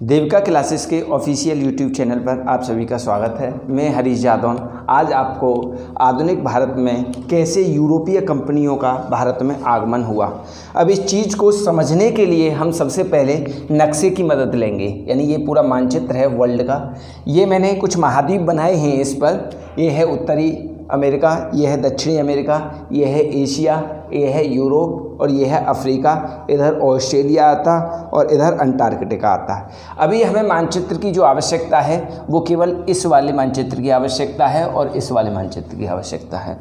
Devika classes के official YouTube channel पर आप सभी का स्वागत है। मैं हरीश यादव आज आपको आधुनिक भारत में कैसे यूरोपीय कंपनियों का भारत में आगमन हुआ, अब इस चीज़ को समझने के लिए हम सबसे पहले नक्शे की मदद लेंगे। यानी ये पूरा मानचित्र है वर्ल्ड का। ये मैंने कुछ महाद्वीप बनाए हैं इस पर। ये है उत्तरी अमेरिका, ये है दक्षिणी अमेरिका, ये है एशिया, ये है यूरोप और ये है अफ्रीका। इधर ऑस्ट्रेलिया आता और इधर अंटार्कटिका आता है। अभी हमें मानचित्र की जो आवश्यकता है वो केवल इस वाले मानचित्र की आवश्यकता है और इस वाले मानचित्र की आवश्यकता है।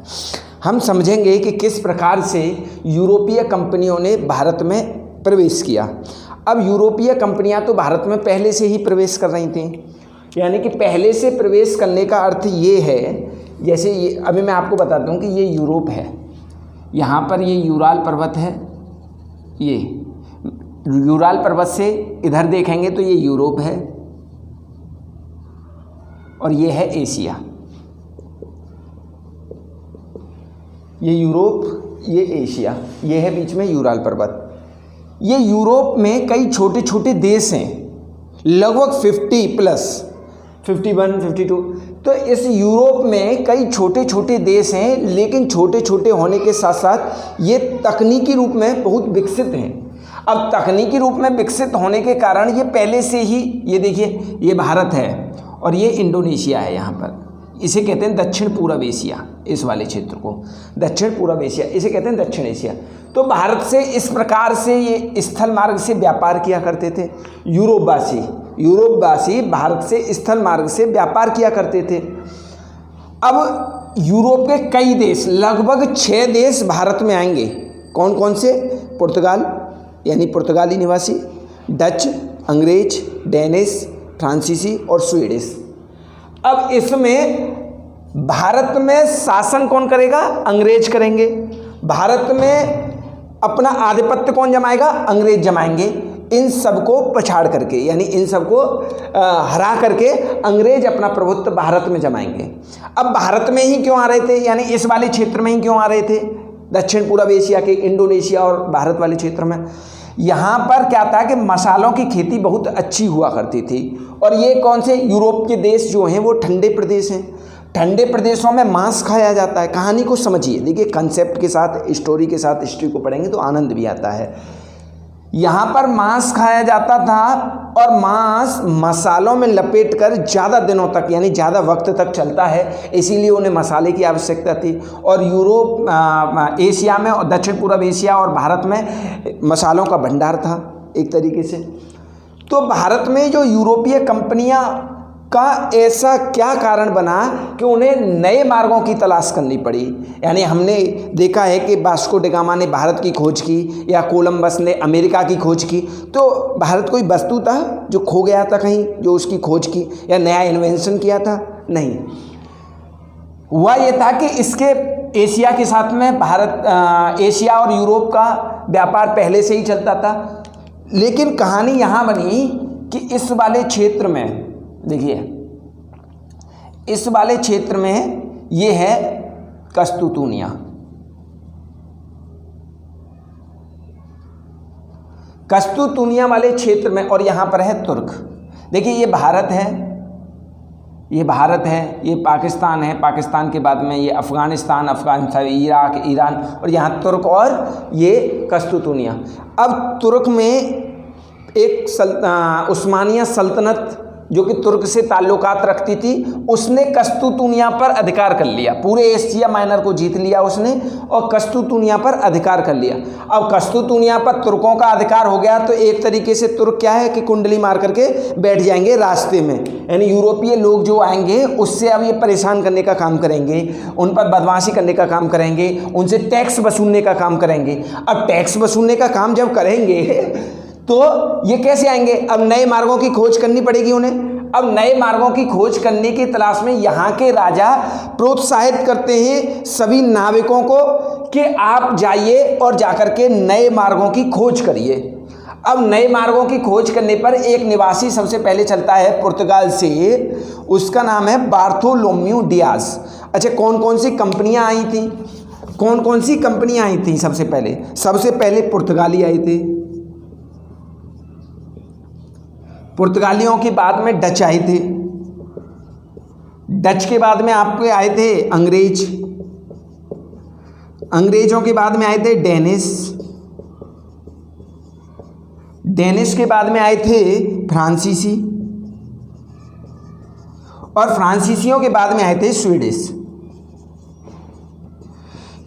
हम समझेंगे कि किस प्रकार से यूरोपीय कंपनियों ने भारत में प्रवेश किया। अब यूरोपीय कंपनियां तो भारत में पहले से ही प्रवेश कर रही थी। यानी कि पहले से प्रवेश करने का अर्थ ये है, जैसे ये अभी मैं आपको बताता हूँ कि ये यूरोप है, यहाँ पर ये यूराल पर्वत है। ये यूराल पर्वत से इधर देखेंगे तो ये यूरोप है और ये है एशिया। ये यूरोप, ये एशिया, ये है बीच में यूराल पर्वत। ये यूरोप में कई छोटे छोटे देश हैं, लगभग 50 प्लस 51, 52। तो इस यूरोप में कई छोटे छोटे देश हैं, लेकिन छोटे छोटे होने के साथ साथ ये तकनीकी रूप में बहुत विकसित हैं। अब तकनीकी रूप में विकसित होने के कारण ये पहले से ही, ये देखिए ये भारत है और ये इंडोनेशिया है। यहाँ पर इसे कहते हैं दक्षिण पूर्व एशिया। इस वाले क्षेत्र को दक्षिण पूर्व एशिया, इसे कहते हैं दक्षिण एशिया। तो भारत से इस प्रकार से ये स्थल मार्ग से व्यापार किया करते थे। यूरोपवासी भारत से स्थल मार्ग से व्यापार किया करते थे। अब यूरोप के कई देश, लगभग 6 देश भारत में आएंगे। कौन कौन से? पुर्तगाल यानी पुर्तगाली निवासी, डच, अंग्रेज, डेनिश, फ्रांसीसी और स्वीडिश। अब इसमें भारत में शासन कौन करेगा? अंग्रेज करेंगे। भारत में अपना आधिपत्य कौन जमाएगा? अंग्रेज जमाएंगे। इन सबको पछाड़ करके, यानी इन सबको हरा करके अंग्रेज अपना प्रभुत्व भारत में जमाएंगे। अब भारत में ही क्यों आ रहे थे? यानी इस वाले क्षेत्र में ही क्यों आ रहे थे? दक्षिण पूर्व एशिया के, इंडोनेशिया और भारत वाले क्षेत्र में। यहाँ पर क्या था कि मसालों की खेती बहुत अच्छी हुआ करती थी। और ये कौन से यूरोप के देश जो हैं वो ठंडे प्रदेश हैं। ठंडे प्रदेशों में मांस खाया जाता है। कहानी को समझिए, देखिए कंसेप्ट के साथ, स्टोरी के साथ हिस्ट्री को पढ़ेंगे तो आनंद भी आता है। यहाँ पर मांस खाया जाता था और मांस मसालों में लपेट कर ज़्यादा दिनों तक, यानी ज़्यादा वक्त तक चलता है, इसीलिए उन्हें मसाले की आवश्यकता थी। और यूरोप, एशिया में और दक्षिण पूर्व एशिया और भारत में मसालों का भंडार था एक तरीके से। तो भारत में जो यूरोपीय कंपनियां का ऐसा क्या कारण बना कि उन्हें नए मार्गों की तलाश करनी पड़ी। यानी हमने देखा है कि वास्को ड गामा ने भारत की खोज की या कोलंबस ने अमेरिका की खोज की। तो भारत कोई वस्तु था जो खो गया था कहीं, जो उसकी खोज की या नया इन्वेंशन किया था? नहीं। हुआ ये था कि इसके एशिया के साथ में भारत, एशिया और यूरोप का व्यापार पहले से ही चलता था। लेकिन कहानी यहाँ बनी कि इस वाले क्षेत्र में, देखिए इस वाले क्षेत्र में ये है कस्तूतुनिया। कस्तूतुनिया वाले क्षेत्र में, और यहाँ पर है तुर्क। देखिए ये भारत है, ये भारत है, ये पाकिस्तान है, पाकिस्तान के बाद में ये अफ़गानिस्तान, अफ़गानिस्तान, इराक, ईरान और यहाँ तुर्क और ये कस्तूतुनिया। अब तुर्क में एक उस्मानिया सल्तनत जो कि तुर्क से ताल्लुकात रखती थी, उसने कस्तूतुनिया पर अधिकार कर लिया। पूरे एशिया माइनर को जीत लिया उसने और कस्तूतुनिया पर अधिकार कर लिया। अब कस्तूतुनिया पर तुर्कों का अधिकार हो गया तो एक तरीके से तुर्क क्या है कि कुंडली मार करके बैठ जाएंगे रास्ते में। यानी यूरोपीय लोग जो आएंगे उससे अब ये परेशान करने का काम करेंगे, उन पर बदमाशी करने का काम करेंगे, उनसे टैक्स वसूलने का काम करेंगे। अब टैक्स वसूलने का काम जब करेंगे तो ये कैसे आएंगे? अब नए मार्गों की खोज करनी पड़ेगी उन्हें। अब नए मार्गों की खोज करने की तलाश में यहाँ के राजा प्रोत्साहित करते हैं सभी नाविकों को कि आप जाइए और जाकर के नए मार्गों की खोज करिए। अब नए मार्गों की खोज करने पर एक निवासी सबसे पहले चलता है पुर्तगाल से, उसका नाम है बार्थोलोम्यू डियाज। अच्छा, कौन कौन सी कंपनियाँ आई थी? कौन कौन सी कंपनियाँ आई थी? सबसे पहले पुर्तगाली आई थी। पुर्तगालियों के बाद में डच आए थे, डच के बाद में आपके आए थे अंग्रेज, अंग्रेजों के बाद में आए थे डेनिश, डेनिश के बाद में आए थे फ्रांसीसी, और फ्रांसीसियों के बाद में आए थे स्वीडिश।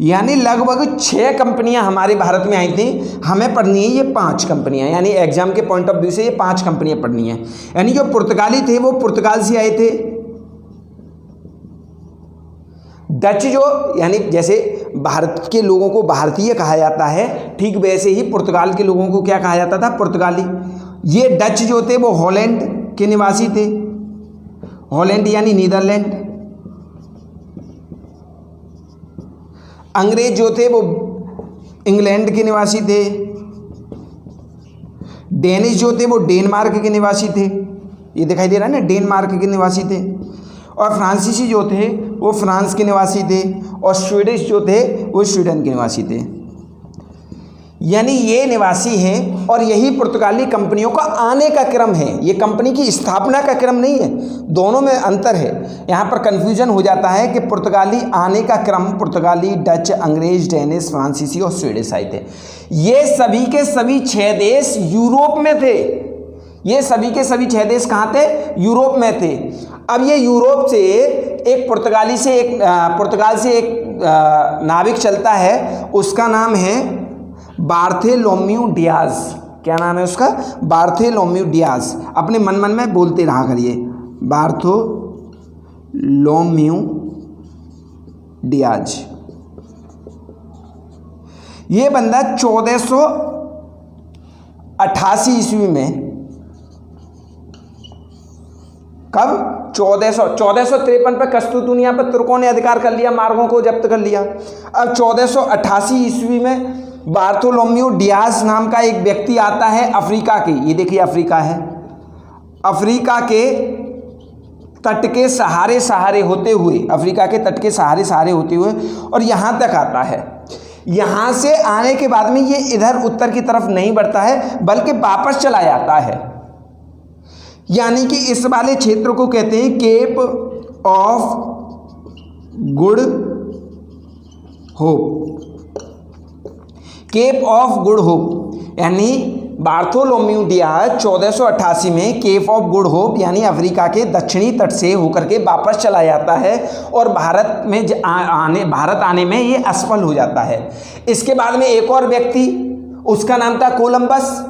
यानी लगभग 6 कंपनियां हमारे भारत में आई थी। हमें पढ़नी है ये 5 कंपनियां, यानी एग्जाम के पॉइंट ऑफ व्यू से ये 5 कंपनियां पढ़नी है। यानी जो पुर्तगाली थे वो पुर्तगाल से आए थे, डच जो यानी जैसे भारत के लोगों को भारतीय कहा जाता है, ठीक वैसे ही पुर्तगाल के लोगों को क्या कहा जाता था, पुर्तगाली। ये डच जो थे वो हॉलैंड के निवासी थे, हॉलैंड यानी नीदरलैंड। अंग्रेज जो थे वो इंग्लैंड के निवासी थे, डेनिश जो थे वो डेनमार्क के निवासी थे, ये दिखाई दे रहा है ना, डेनमार्क के निवासी थे, और फ्रांसीसी जो थे वो फ्रांस के निवासी थे, और स्वीडिश जो थे वो स्वीडन के निवासी थे। यानी ये निवासी हैं, और यही पुर्तगाली कंपनियों का आने का क्रम है, ये कंपनी की स्थापना का क्रम नहीं है, दोनों में अंतर है। यहाँ पर कन्फ्यूजन हो जाता है कि पुर्तगाली आने का क्रम, पुर्तगाली, डच, अंग्रेज, डेनिश, फ्रांसीसी और स्वीडिश आए थे। ये सभी के सभी 6 देश यूरोप में थे, ये सभी के सभी 6 देश कहाँ थे, यूरोप में थे। अब ये यूरोप से एक पुर्तगाल से एक नाविक चलता है, उसका नाम है बार्थोलोम्यू डियाज। क्या नाम है उसका, बार्थोलोम्यू डियाज। अपने मन मन में बोलते रहा करिए, बार्थोलोम्यू डियाज। ये बंदा 1488 ईस्वी में, कब, 1453 पर कस्तूतुनिया पर तुर्कों ने अधिकार कर लिया, मार्गों को जब्त कर लिया। अब 1488 ईस्वी में बार्थोलोम्यू डियाज नाम का एक व्यक्ति आता है अफ्रीका के, ये देखिए अफ्रीका है, अफ्रीका के तट के सहारे होते हुए, अफ्रीका के तट के सहारे होते हुए और यहाँ तक आता है। यहाँ से आने के बाद में ये इधर उत्तर की तरफ नहीं बढ़ता है, बल्कि वापस चला जाता है। यानी कि इस वाले क्षेत्र को कहते हैं Cape of Good Hope, Cape of Good Hope. यानी बार्थोलोम्यू डियाज 1488 में केप ऑफ गुड होप यानी अफ्रीका के दक्षिणी तट से होकर के वापस चला जाता है, और भारत में भारत आने में ये असफल हो जाता है। इसके बाद में एक और व्यक्ति, उसका नाम था कोलंबस।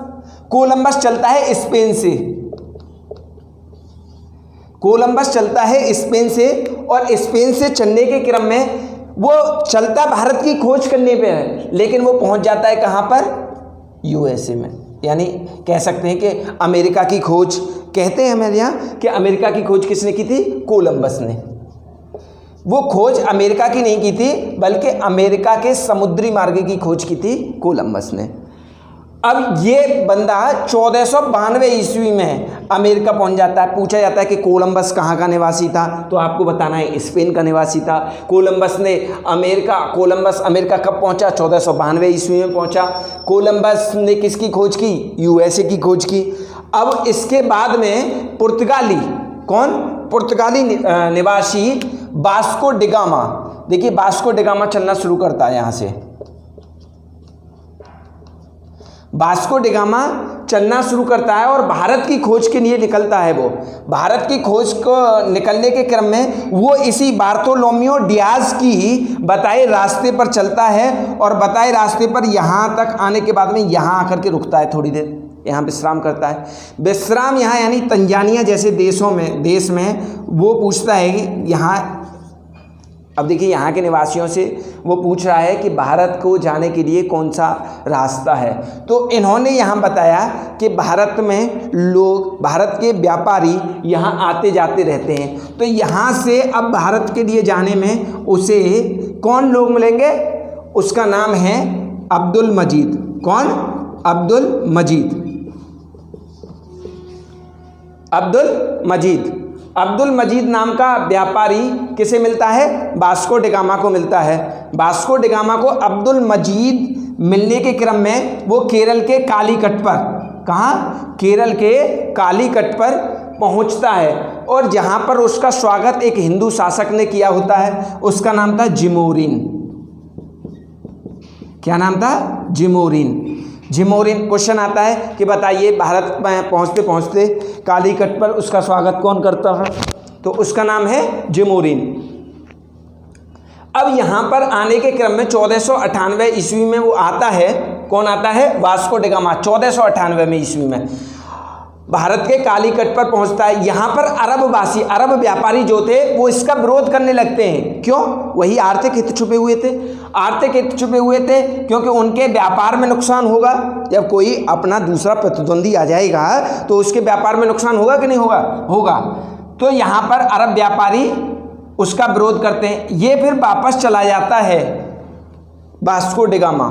कोलंबस चलता है स्पेन से, कोलंबस चलता है स्पेन से, और स्पेन से चलने के क्रम में वो चलता भारत की खोज करने पे है, लेकिन वो पहुंच जाता है कहाँ पर, यूएसए में। यानी कह सकते हैं कि अमेरिका की खोज, कहते हैं हमारे यहाँ कि अमेरिका की खोज किसने की थी, कोलंबस ने। वो खोज अमेरिका की नहीं की थी, बल्कि अमेरिका के समुद्री मार्ग की खोज की थी कोलंबस ने। अब ये बंदा 1492 ईस्वी में अमेरिका पहुंच जाता है। पूछा जाता है कि कोलंबस कहाँ का निवासी था, तो आपको बताना है स्पेन का निवासी था। कोलंबस अमेरिका कब पहुंचा, 1492 ईस्वी में पहुंचा। कोलंबस ने किसकी खोज की, यूएसए की खोज की। अब इसके बाद में पुर्तगाली, कौन, पुर्तगाली निवासी वास्को डी गामा, देखिए वास्को डी गामा चलना शुरू करता है। यहाँ से वास्को डी गामा चलना शुरू करता है और भारत की खोज के लिए निकलता है। वो भारत की खोज को निकलने के क्रम में वो इसी बार्थोलोम्यू डियाज की बताए रास्ते पर चलता है, और बताए रास्ते पर यहाँ तक आने के बाद में यहाँ आकर के रुकता है, थोड़ी देर यहाँ विश्राम करता है। विश्राम यहाँ यानी तंजानिया जैसे देश में वो पूछता है कि यहाँ, अब देखिए यहाँ के निवासियों से वो पूछ रहा है कि भारत को जाने के लिए कौन सा रास्ता है। तो इन्होंने यहाँ बताया कि भारत में लोग, भारत के व्यापारी यहाँ आते जाते रहते हैं। तो यहाँ से अब भारत के लिए जाने में उसे कौन लोग मिलेंगे, उसका नाम है अब्दुल मजीद। कौन, अब्दुल मजीद। अब्दुल मजीद नाम का व्यापारी किसे मिलता है, वास्को डी गामा को मिलता है। वास्को डी गामा को अब्दुल मजीद मिलने के क्रम में वो केरल के कालीकट पर, कहाँ? केरल के कालीकट पर पहुंचता है और जहां पर उसका स्वागत एक हिंदू शासक ने किया होता है, उसका नाम था जिमोरिन। क्या नाम था? जिमोरिन। जिमोरिन। क्वेश्चन आता है कि बताइए भारत में पहुंचते पहुंचते कालीकट पर उसका स्वागत कौन करता है? तो उसका नाम है जिमोरिन। अब यहां पर आने के क्रम में 1498 ईस्वी में वो आता है। कौन आता है? Vasco D gamma. 1498 में ईस्वी में भारत के कालीकट पर पहुंचता है। यहां पर अरबवासी, अरब व्यापारी जो थे वो इसका विरोध करने लगते हैं। क्यों? वही आर्थिक हित छुपे हुए थे। आर्थिक हित छुपे हुए थे क्योंकि उनके व्यापार में नुकसान होगा। जब कोई अपना दूसरा प्रतिद्वंदी आ जाएगा तो उसके व्यापार में नुकसान होगा कि नहीं होगा? होगा। तो यहां पर अरब व्यापारी उसका विरोध करते हैं। ये फिर वापस चला जाता है वास्को डी गामा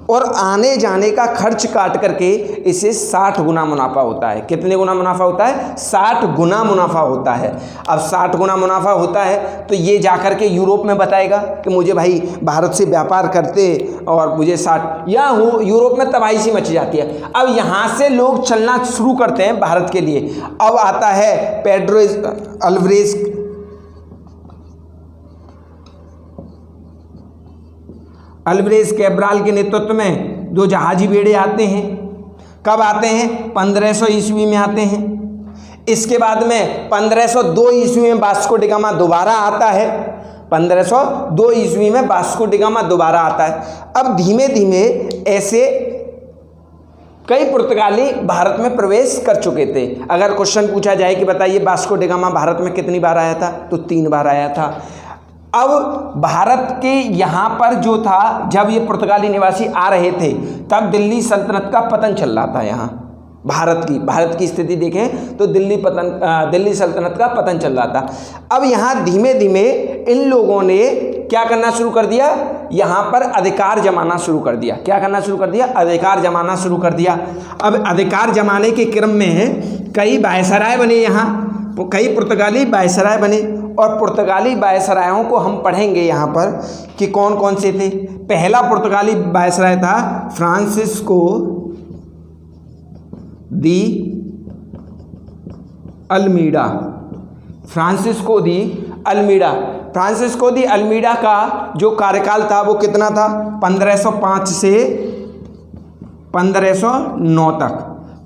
और आने जाने का खर्च काट करके इसे 60 गुना मुनाफा होता है। कितने गुना मुनाफा होता है? 60 गुना मुनाफा होता है। अब 60 गुना मुनाफा होता है तो ये जाकर के यूरोप में बताएगा कि मुझे भाई भारत से व्यापार करते और मुझे 60, या हो यूरोप में तबाही सी मच जाती है। अब यहाँ से लोग चलना शुरू करते हैं भारत के लिए। अब आता है पेड्रो अल्वारेज कैब्राल के नेतृत्व में 2 जहाजी बेड़े आते हैं। कब आते हैं? 1500 ईस्वी में आते हैं। इसके बाद में 1502 ईस्वी में वास्को डी गामा दोबारा आता है। 1502 ईस्वी में वास्को डी गामा दोबारा आता है। अब धीमे धीमे ऐसे कई पुर्तगाली भारत में प्रवेश कर चुके थे। अगर क्वेश्चन पूछा जाए कि बताइए वास्को डी गामा भारत में कितनी बार आया था? तो 3 बार आया था। अब भारत के यहाँ पर जो था, जब ये पुर्तगाली निवासी आ रहे थे तब दिल्ली सल्तनत का पतन चल रहा था। यहाँ भारत की स्थिति देखें तो दिल्ली सल्तनत का पतन चल रहा था। अब यहाँ धीमे धीमे इन लोगों ने क्या करना शुरू कर दिया? यहाँ पर अधिकार जमाना शुरू कर दिया। क्या करना शुरू कर दिया? अधिकार जमाना शुरू कर दिया। अब अधिकार जमाने के क्रम में कई वायसराय बने, यहाँ कई पुर्तगाली वायसराय बने और पुर्तगाली वायसरायों को हम पढ़ेंगे यहाँ पर कि कौन कौन से थे। पहला पुर्तगाली वायसराय था Francisco de Almeida. Francisco de Almeida. Francisco de Almeida का जो कार्यकाल था वो कितना था? 1505 से 1509 तक।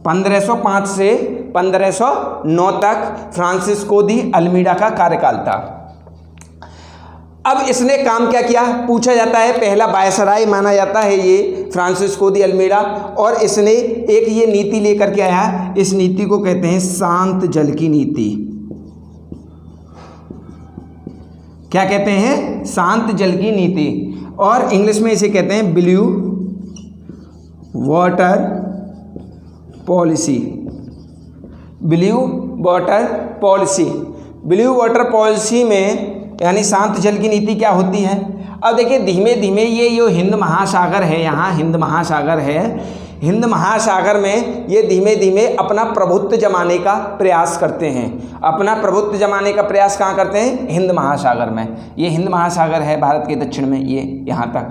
1505 से 1509 तक फ्रांसिस्को दी अल्मीडा का कार्यकाल था। अब इसने काम क्या किया? पूछा जाता है। पहला वायसराय माना जाता है ये फ्रांसिस्को दी अल्मीडा, और इसने एक ये नीति लेकर के आया। इस नीति को कहते हैं शांत जल की नीति। क्या कहते हैं? शांत जल की नीति, और इंग्लिश में इसे कहते हैं blue water policy. Blue water policy. Blue water policy में यानी शांत जल की नीति क्या होती है? अब देखिए धीमे धीमे ये जो हिंद महासागर है, यहाँ हिंद महासागर है, हिंद महासागर में ये धीमे धीमे अपना प्रभुत्व जमाने का प्रयास करते हैं। अपना प्रभुत्व जमाने का प्रयास कहाँ करते हैं? हिंद महासागर में। ये हिंद महासागर है भारत के दक्षिण में, ये यहाँ तक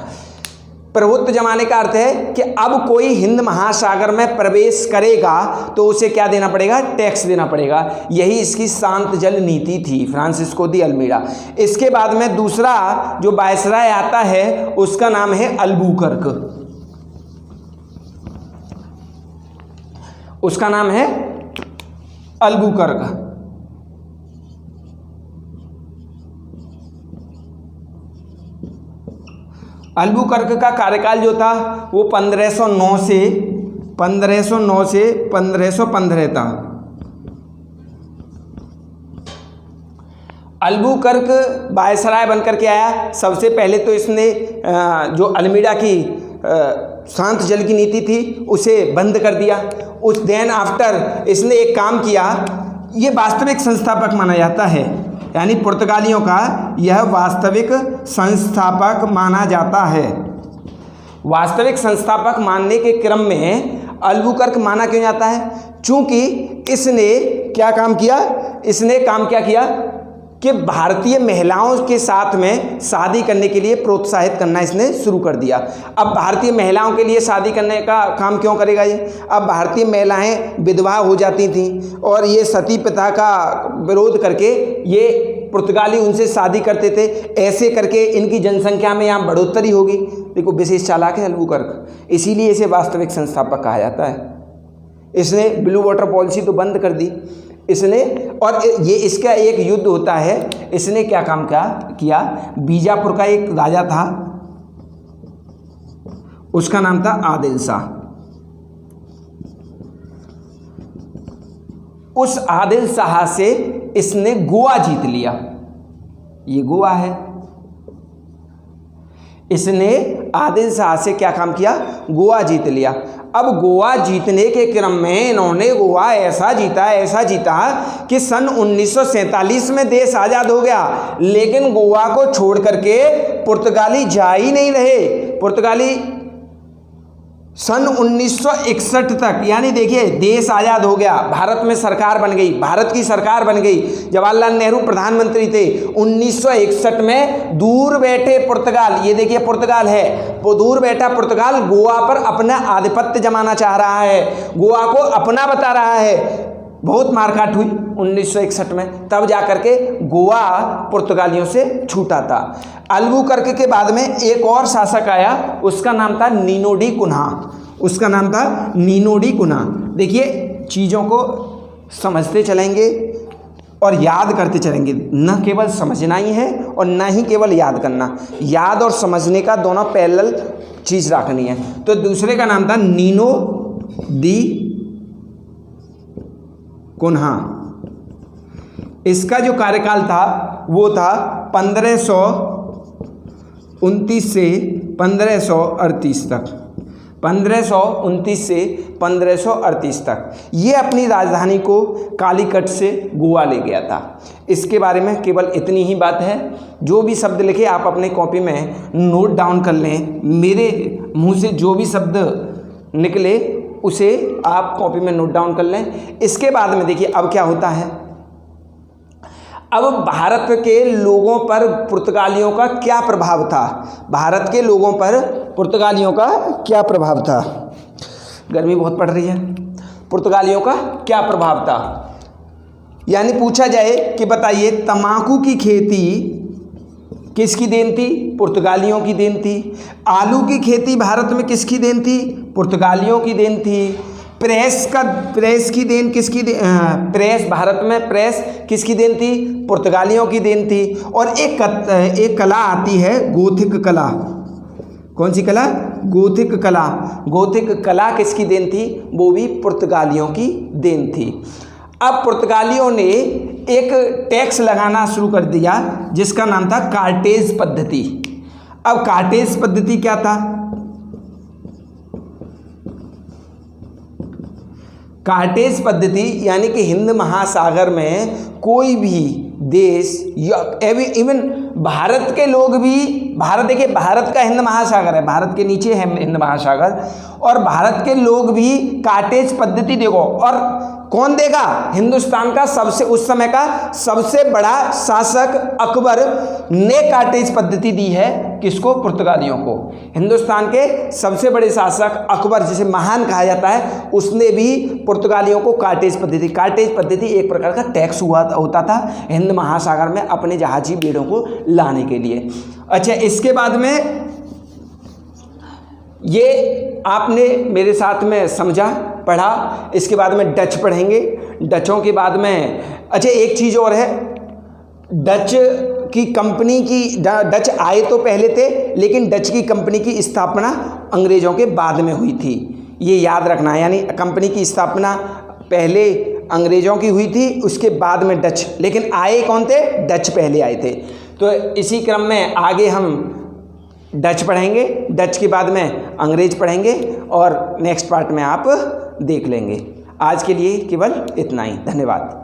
प्रभुत्व जमाने का अर्थ है कि अब कोई हिंद महासागर में प्रवेश करेगा तो उसे क्या देना पड़ेगा? टैक्स देना पड़ेगा। यही इसकी शांत जल नीति थी, फ्रांसिस्को दी अल्मीडा। इसके बाद में दूसरा जो वायसराय आता है उसका नाम है अल्बुकर्क। उसका नाम है अल्बुकर्क। अल्बुकर्क का कार्यकाल जो था वो 1509 से 1515 था। अल्बुकर्क वायसराय बनकर के आया। सबसे पहले तो इसने जो अल्मीडा की शांत जल की नीति थी उसे बंद कर दिया। उस देन आफ्टर इसने एक काम किया। ये वास्तविक संस्थापक माना जाता है, यानी पुर्तगालियों का यह वास्तविक संस्थापक माना जाता है। वास्तविक संस्थापक मानने के क्रम में अल्बुकर्क माना क्यों जाता है? चूंकि इसने क्या काम किया? इसने काम क्या किया? कि भारतीय महिलाओं के साथ में शादी करने के लिए प्रोत्साहित करना इसने शुरू कर दिया। अब भारतीय महिलाओं के लिए शादी करने का काम क्यों करेगा ये? अब भारतीय महिलाएं विधवा हो जाती थीं और ये सती प्रथा का विरोध करके ये पुर्तगाली उनसे शादी करते थे। ऐसे करके इनकी जनसंख्या में यहाँ बढ़ोतरी होगी। देखो, विशेष चालाक है अल्बुकर्क, इसीलिए इसे वास्तविक संस्थापक कहा जाता है। इसने ब्लू वाटर पॉलिसी तो बंद कर दी इसने, और ये इसका एक युद्ध होता है। इसने क्या काम किया, बीजापुर का एक राजा था, उसका नाम था आदिल शाह। उस आदिल शाह से इसने गोवा जीत लिया। ये गोवा है। इसने आदिल शाह से क्या काम किया, गोवा जीत लिया। अब गोवा जीतने के क्रम में इन्होंने गोवा ऐसा जीता कि सन 1947 में देश आज़ाद हो गया। लेकिन गोवा को छोड़ करके पुर्तगाली जा ही नहीं रहे। पुर्तगाली सन 1961 तक, यानी देखिए देश आज़ाद हो गया, भारत में सरकार बन गई, भारत की सरकार बन गई, जवाहरलाल नेहरू प्रधानमंत्री थे। 1961 में दूर बैठे पुर्तगाल, ये देखिए पुर्तगाल है, वो दूर बैठा पुर्तगाल गोवा पर अपना आधिपत्य जमाना चाह रहा है, गोवा को अपना बता रहा है। बहुत मारकाट हुई 1961 में, तब जाकर के गोवा पुर्तगालियों से छूटा था। अल्बुकर्क के बाद में एक और शासक आया, उसका नाम था नीनो डी कुन्हा। उसका नाम था नीनो डी कुन्हा। देखिए, चीज़ों को समझते चलेंगे और याद करते चलेंगे। न केवल समझना ही है और न ही केवल याद करना, याद और समझने का दोनों पैरेलल चीज़ रखनी है। तो दूसरे का नाम था नीनो डी कुन्हा। इसका जो कार्यकाल था वो था 1529 से 1538 तक। 1529 से 1538 तक ये अपनी राजधानी को कालीकट से गोवा ले गया था। इसके बारे में केवल इतनी ही बात है। जो भी शब्द लिखे आप अपने कॉपी में नोट डाउन कर लें। मेरे मुंह से जो भी शब्द निकले उसे आप कॉपी में नोट डाउन कर लें। इसके बाद में देखिए अब क्या होता है। अब भारत के लोगों पर पुर्तगालियों का क्या प्रभाव था, भारत के लोगों पर पुर्तगालियों का क्या प्रभाव था। गर्मी बहुत पड़ रही है। पुर्तगालियों का क्या प्रभाव था, यानी पूछा जाए कि बताइए तंबाकू की खेती किसकी देन थी, पुर्तगालियों की देन थी। आलू की खेती भारत में किसकी देन थी, पुर्तगालियों की देन थी। प्रेस की देन किसकी प्रेस भारत में प्रेस किसकी देन थी, पुर्तगालियों की देन थी। और एक कला आती है गोथिक कला। कौन सी कला, गोथिक कला। गोथिक कला किसकी देन थी, वो भी पुर्तगालियों की देन थी। अब पुर्तगालियों ने एक टैक्स लगाना शुरू कर दिया जिसका नाम था कार्टेज पद्धति। अब कार्टेज पद्धति क्या था, कार्टेज पद्धति यानी कि हिंद महासागर में कोई भी देश या इवन भारत के लोग भी, भारत देखिए भारत का हिंद महासागर है, भारत के नीचे है हिंद महासागर, और भारत के लोग भी कार्टेज पद्धति देखो। और कौन देगा, हिंदुस्तान का सबसे उस समय का सबसे बड़ा शासक अकबर ने कार्टेज पद्धति दी है। किसको, पुर्तगालियों को। हिंदुस्तान के सबसे बड़े शासक अकबर, जिसे महान कहा जाता है, उसने भी पुर्तगालियों को कार्टेज पद्धति एक प्रकार का टैक्स होता था हिंद महासागर में अपने जहाजी बेड़ों को लाने के लिए। अच्छा, इसके बाद में ये आपने मेरे साथ में समझा, पढ़ा। इसके बाद में डच पढ़ेंगे। डचों के बाद में अच्छा एक चीज़ और है, डच की कंपनी की, डच आए तो पहले थे लेकिन डच की कंपनी की स्थापना अंग्रेज़ों के बाद में हुई थी, ये याद रखना। यानी कंपनी की स्थापना पहले अंग्रेज़ों की हुई थी, उसके बाद में डच, लेकिन आए कौन थे, डच पहले आए थे। तो इसी क्रम में आगे हम डच पढ़ेंगे, डच के बाद में अंग्रेज पढ़ेंगे और नेक्स्ट पार्ट में आप देख लेंगे। आज के लिए केवल इतना ही। धन्यवाद।